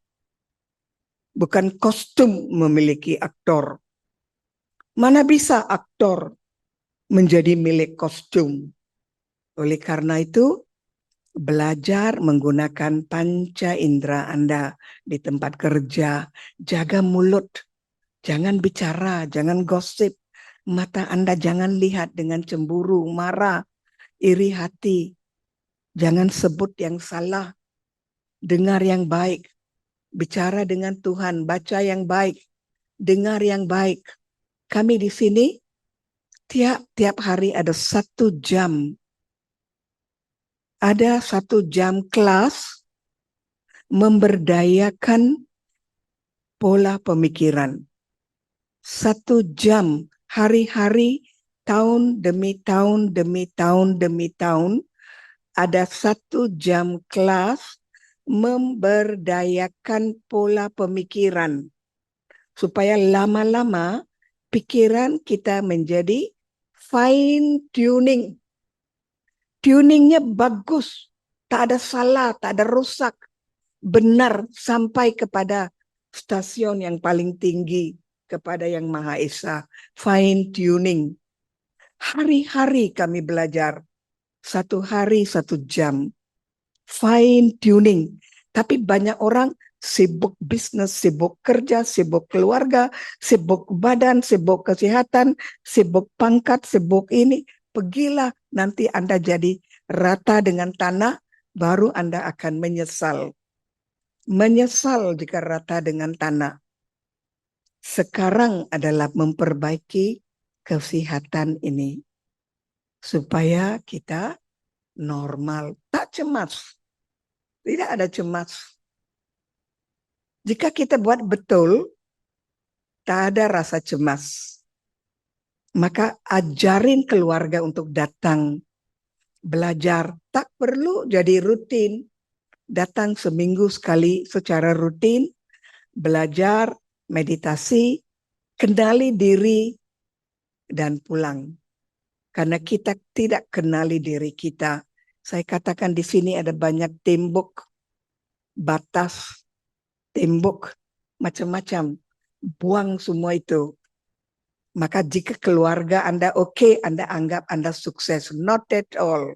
Speaker 1: bukan kostum memiliki aktor. Mana bisa aktor menjadi milik kostum? Oleh karena itu, belajar menggunakan panca indera Anda di tempat kerja. Jaga mulut, jangan bicara, jangan gosip. Mata Anda jangan lihat dengan cemburu, marah, iri hati. Jangan sebut yang salah. Dengar yang baik. Bicara dengan Tuhan, baca yang baik. Dengar yang baik. Kami di sini tiap hari ada 1 jam. Ada 1 jam kelas memberdayakan pola pemikiran. 1 jam hari-hari, tahun demi tahun, demi tahun, demi tahun, ada 1 jam kelas memberdayakan pola pemikiran. Supaya lama-lama pikiran kita menjadi fine tuning. Tuningnya bagus, tak ada salah, tak ada rusak, benar sampai kepada stasiun yang paling tinggi, kepada yang Maha Esa. Fine tuning. Hari-hari kami belajar. 1 hari 1 jam. Fine tuning. Tapi banyak orang sibuk bisnis, sibuk kerja, sibuk keluarga, sibuk badan, sibuk kesehatan, sibuk pangkat, sibuk ini. Pergilah, nanti Anda jadi rata dengan tanah, baru Anda akan menyesal. Menyesal jika rata dengan tanah. Sekarang adalah memperbaiki kesehatan ini. Supaya kita normal, tak cemas. Tidak ada cemas. Jika kita buat betul, tak ada rasa cemas. Maka ajarin keluarga untuk datang belajar. Tak perlu jadi rutin. Datang seminggu sekali secara rutin, belajar, meditasi, kenali diri, dan pulang. Karena kita tidak kenali diri kita. Saya katakan di sini ada banyak tembok, batas, tembok, macam-macam. Buang semua itu. Maka jika keluarga Anda oke, Anda anggap Anda sukses. Not at all.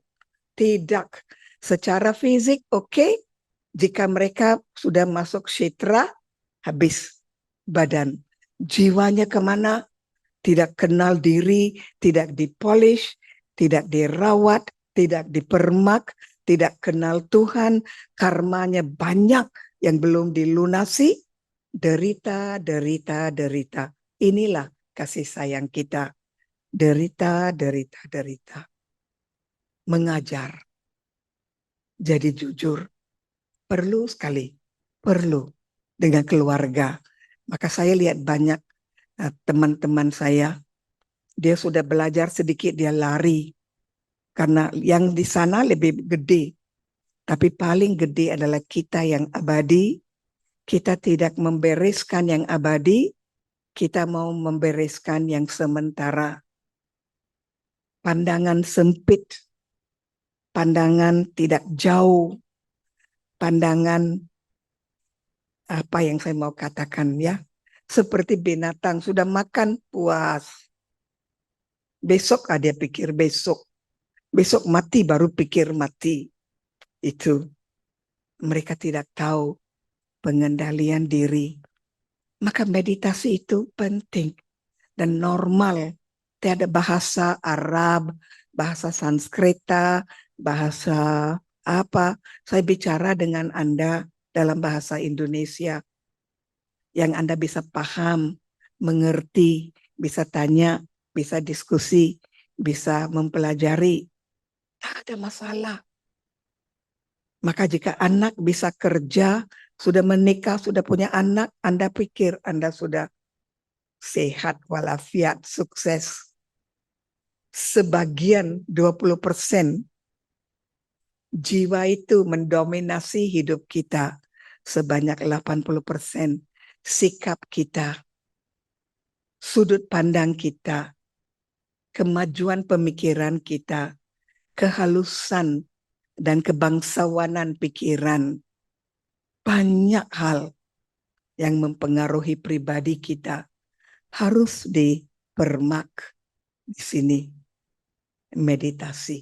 Speaker 1: Tidak. Secara fisik oke. Jika mereka sudah masuk syitra, habis badan. Jiwanya kemana? Tidak kenal diri, tidak dipolish, tidak dirawat, tidak dipermak, tidak kenal Tuhan, karmanya banyak yang belum dilunasi, derita, derita, derita. Inilah kasih sayang kita. Derita, derita, derita. Mengajar. Jadi jujur. Perlu sekali. Perlu. Dengan keluarga. Maka saya lihat banyak teman-teman saya. Dia sudah belajar sedikit, dia lari. Karena yang di sana lebih gede. Tapi paling gede adalah kita yang abadi. Kita tidak membereskan yang abadi. Kita mau membereskan yang sementara. Pandangan sempit, pandangan tidak jauh, pandangan apa yang saya mau katakan ya, seperti binatang sudah makan puas. Besok dia pikir besok mati baru pikir mati. Itu mereka tidak tahu pengendalian diri. Maka meditasi itu penting dan normal. Tiada bahasa Arab, bahasa Sanskerta, bahasa apa. Saya bicara dengan Anda dalam bahasa Indonesia yang Anda bisa paham, mengerti, bisa tanya, bisa diskusi, bisa mempelajari. Tak ada masalah. Maka jika anak bisa kerja, sudah menikah, sudah punya anak, Anda pikir Anda sudah sehat walafiat, sukses. Sebagian 20% jiwa itu mendominasi hidup kita. Sebanyak 80% sikap kita, sudut pandang kita, kemajuan pemikiran kita, kehalusan dan kebangsawanan pikiran. Banyak hal yang mempengaruhi pribadi kita harus dipermak di sini. Meditasi.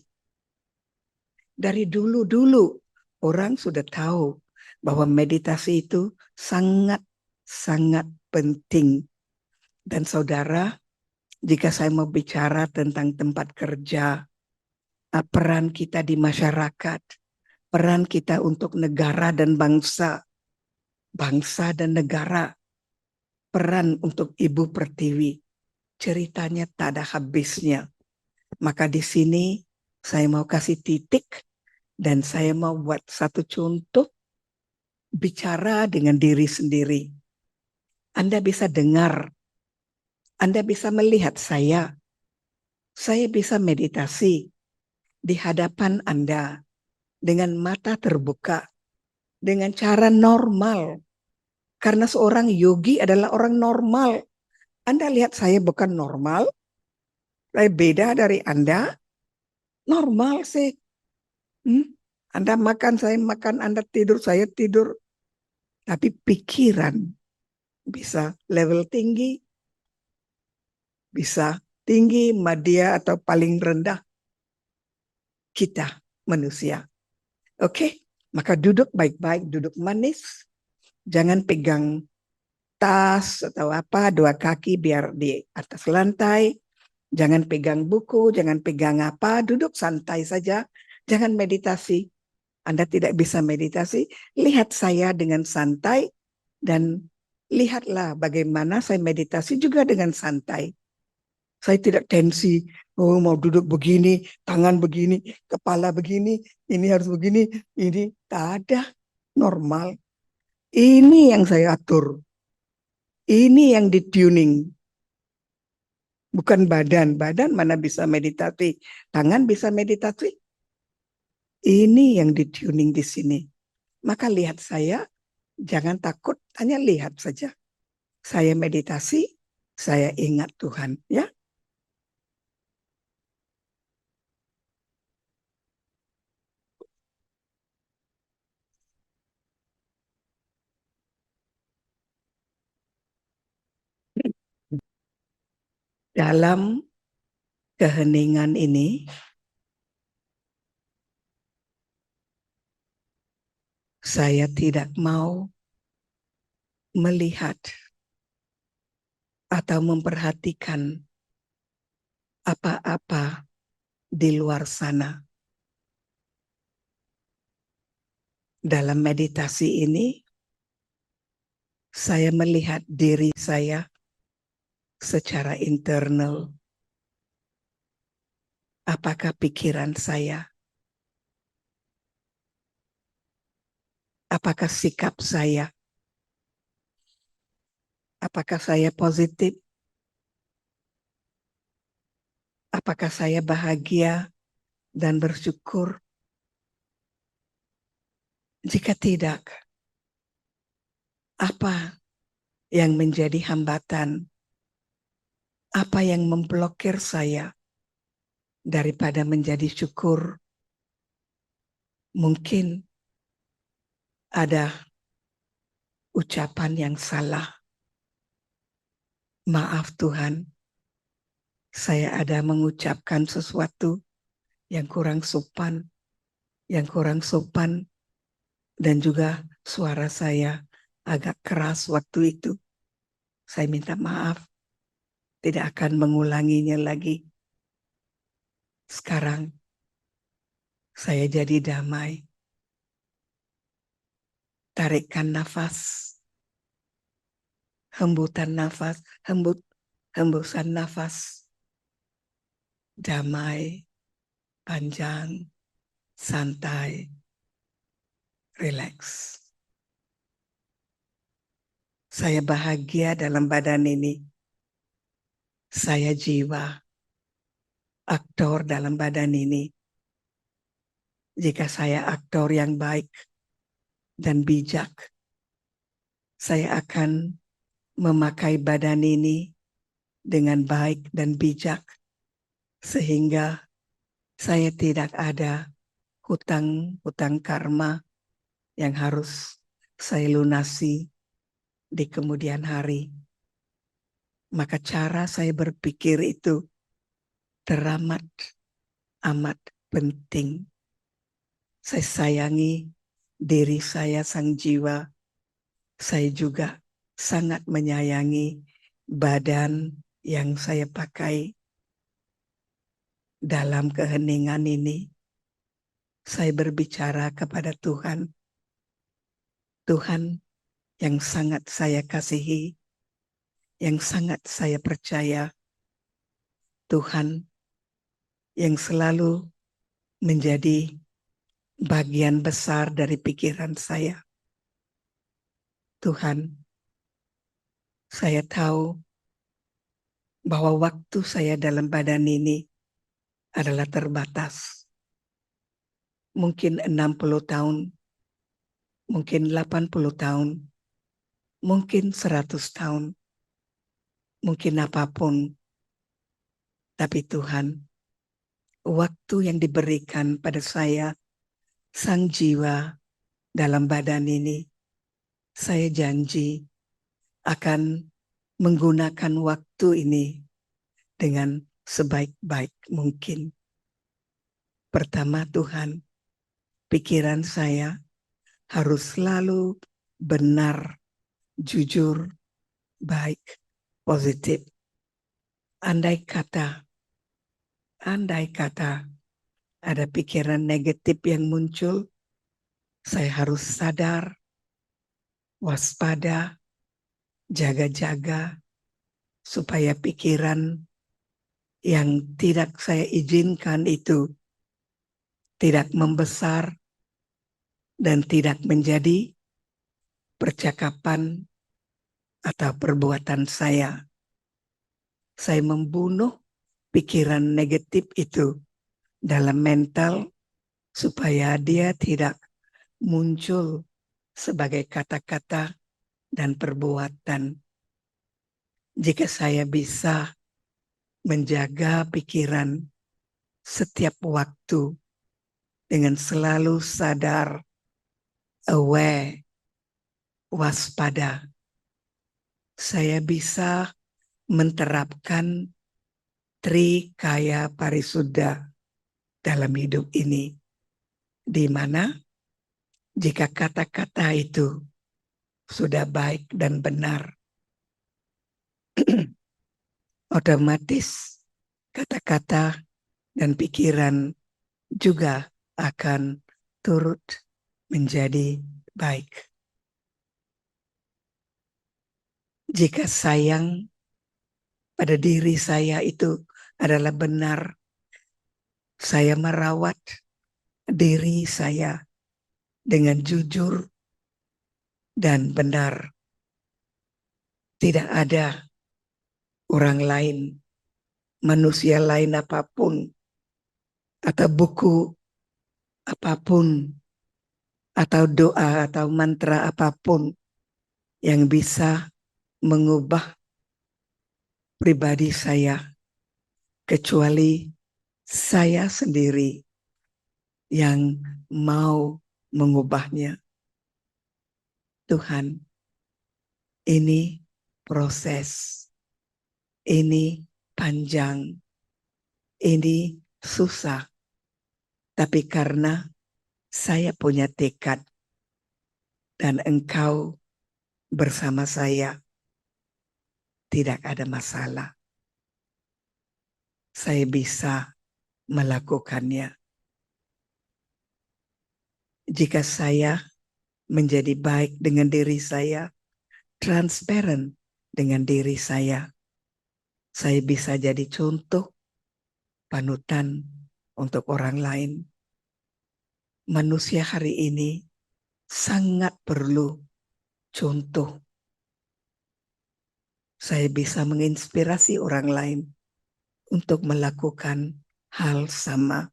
Speaker 1: Dari dulu-dulu orang sudah tahu bahwa meditasi itu sangat-sangat penting. Dan saudara, jika saya mau bicara tentang tempat kerja, peran kita di masyarakat, peran kita untuk negara dan bangsa dan negara, peran untuk Ibu Pertiwi, ceritanya tak ada habisnya. Maka di sini saya mau kasih titik dan saya mau buat satu contoh bicara dengan diri sendiri. Anda bisa dengar, Anda bisa melihat saya bisa meditasi di hadapan Anda dengan mata terbuka, dengan cara normal. Karena seorang yogi adalah orang normal. Anda lihat saya bukan normal, saya beda dari Anda, normal sih. Anda makan, saya makan, Anda tidur, saya tidur. Tapi pikiran bisa level tinggi, bisa tinggi, madya, atau paling rendah. Kita manusia. Oke, maka duduk baik-baik, duduk manis. Jangan pegang tas atau apa, dua kaki biar di atas lantai. Jangan pegang buku, jangan pegang apa, duduk santai saja. Jangan meditasi. Anda tidak bisa meditasi, lihat saya dengan santai dan lihatlah bagaimana saya meditasi juga dengan santai. Saya tidak tensi, oh mau duduk begini, tangan begini, kepala begini, ini harus begini, ini tak ada, normal. Ini yang saya atur. Ini yang di-tuning. Bukan badan. Badan mana bisa meditasi. Tangan bisa meditasi. Ini yang di-tuning di sini. Maka lihat saya, jangan takut, hanya lihat saja. Saya meditasi, saya ingat Tuhan. Ya, dalam keheningan ini, saya tidak mau melihat atau memperhatikan apa-apa di luar sana. Dalam meditasi ini, saya melihat diri saya secara internal. Apakah pikiran saya? Apakah sikap saya? Apakah saya positif? Apakah saya bahagia dan bersyukur? Jika tidak, apa yang menjadi hambatan? Apa yang memblokir saya daripada menjadi syukur? Mungkin ada ucapan yang salah. Maaf Tuhan, saya ada mengucapkan sesuatu yang kurang sopan, dan juga suara saya agak keras waktu itu. Saya minta maaf, tidak akan mengulanginya lagi. Sekarang saya jadi damai. Tarikkan nafas, hembusan nafas, damai, panjang, santai, rileks. Saya bahagia dalam badan ini. Saya jiwa, aktor dalam badan ini. Jika saya aktor yang baik dan bijak, saya akan memakai badan ini dengan baik dan bijak, sehingga saya tidak ada hutang karma yang harus saya lunasi di kemudian hari. Maka cara saya berpikir itu teramat amat penting. Saya sayangi diri saya, sang jiwa. Saya juga sangat menyayangi badan yang saya pakai. Dalam keheningan ini, saya berbicara kepada Tuhan. Tuhan yang sangat saya kasihi, yang sangat saya percaya. Tuhan yang selalu menjadi bagian besar dari pikiran saya. Tuhan, saya tahu bahwa waktu saya dalam badan ini adalah terbatas. Mungkin 60 tahun, mungkin 80 tahun, mungkin 100 tahun, mungkin apapun. Tapi Tuhan, waktu yang diberikan pada saya, sang jiwa dalam badan ini, saya janji akan menggunakan waktu ini dengan sebaik-baik mungkin. Pertama Tuhan, pikiran saya harus selalu benar, jujur, baik, positif. Andai kata ada pikiran negatif yang muncul, saya harus sadar, waspada, jaga-jaga, supaya pikiran yang tidak saya izinkan itu tidak membesar dan tidak menjadi percakapan atau perbuatan saya. Saya membunuh pikiran negatif itu dalam mental supaya dia tidak muncul sebagai kata-kata dan perbuatan. Jika saya bisa menjaga pikiran setiap waktu dengan selalu sadar, aware, waspada, saya bisa menerapkan Trikaya Parisuddha dalam hidup ini, di mana jika kata-kata itu sudah baik dan benar, otomatis kata-kata dan pikiran juga akan turut menjadi baik. Jika sayang pada diri saya itu adalah benar, saya merawat diri saya dengan jujur dan benar. Tidak ada orang lain, manusia lain apapun, atau buku apapun, atau doa atau mantra apapun yang bisa mengubah pribadi saya, kecuali saya sendiri yang mau mengubahnya. Tuhan, ini proses, ini panjang, ini susah, tapi karena saya punya tekad dan Engkau bersama saya, tidak ada masalah. Saya bisa melakukannya. Jika saya menjadi baik dengan diri saya, transparan dengan diri saya bisa jadi contoh, panutan untuk orang lain. Manusia hari ini sangat perlu contoh. Saya bisa menginspirasi orang lain untuk melakukan hal sama.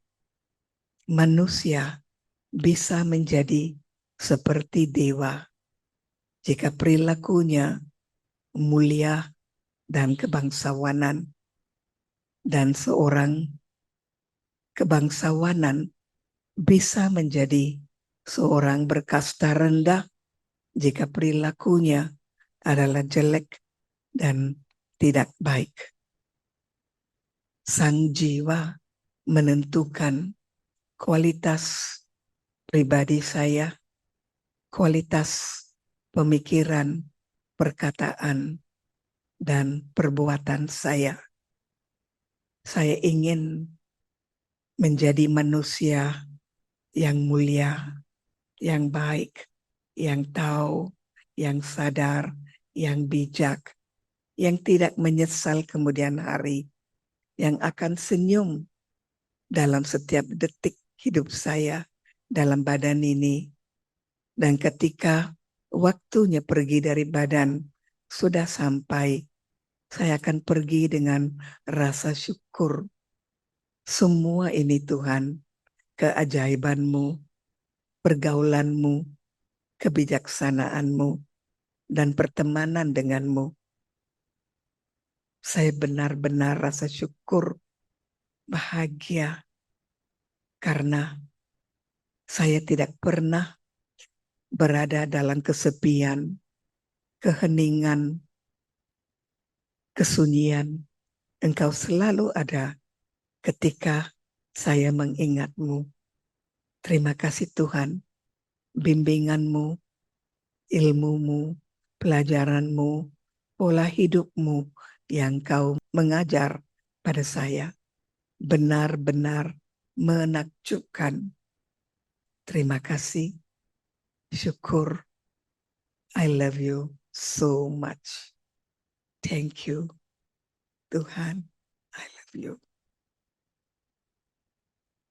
Speaker 1: Manusia bisa menjadi seperti dewa jika perilakunya mulia dan kebangsawanan, dan seorang kebangsawanan bisa menjadi seorang berkasta rendah jika perilakunya adalah jelek dan tidak baik. Sang jiwa menentukan kualitas pribadi saya, kualitas pemikiran, perkataan, dan perbuatan saya. Saya ingin menjadi manusia yang mulia, yang baik, yang tahu, yang sadar, yang bijak, yang tidak menyesal kemudian hari, yang akan senyum dalam setiap detik hidup saya dalam badan ini. Dan ketika waktunya pergi dari badan sudah sampai, saya akan pergi dengan rasa syukur. Semua ini Tuhan, keajaiban-Mu, pergaulan-Mu, kebijaksanaanmu, dan pertemanan denganmu. Saya benar-benar rasa syukur, bahagia, karena saya tidak pernah berada dalam kesepian, keheningan, kesunyian. Engkau selalu ada ketika saya mengingatmu. Terima kasih Tuhan, bimbinganmu, ilmumu, pelajaranmu, pola hidupmu yang kau mengajar pada saya benar-benar menakjubkan. Terima kasih, syukur, I love you so much. Thank you, Tuhan. I love you. Yuk.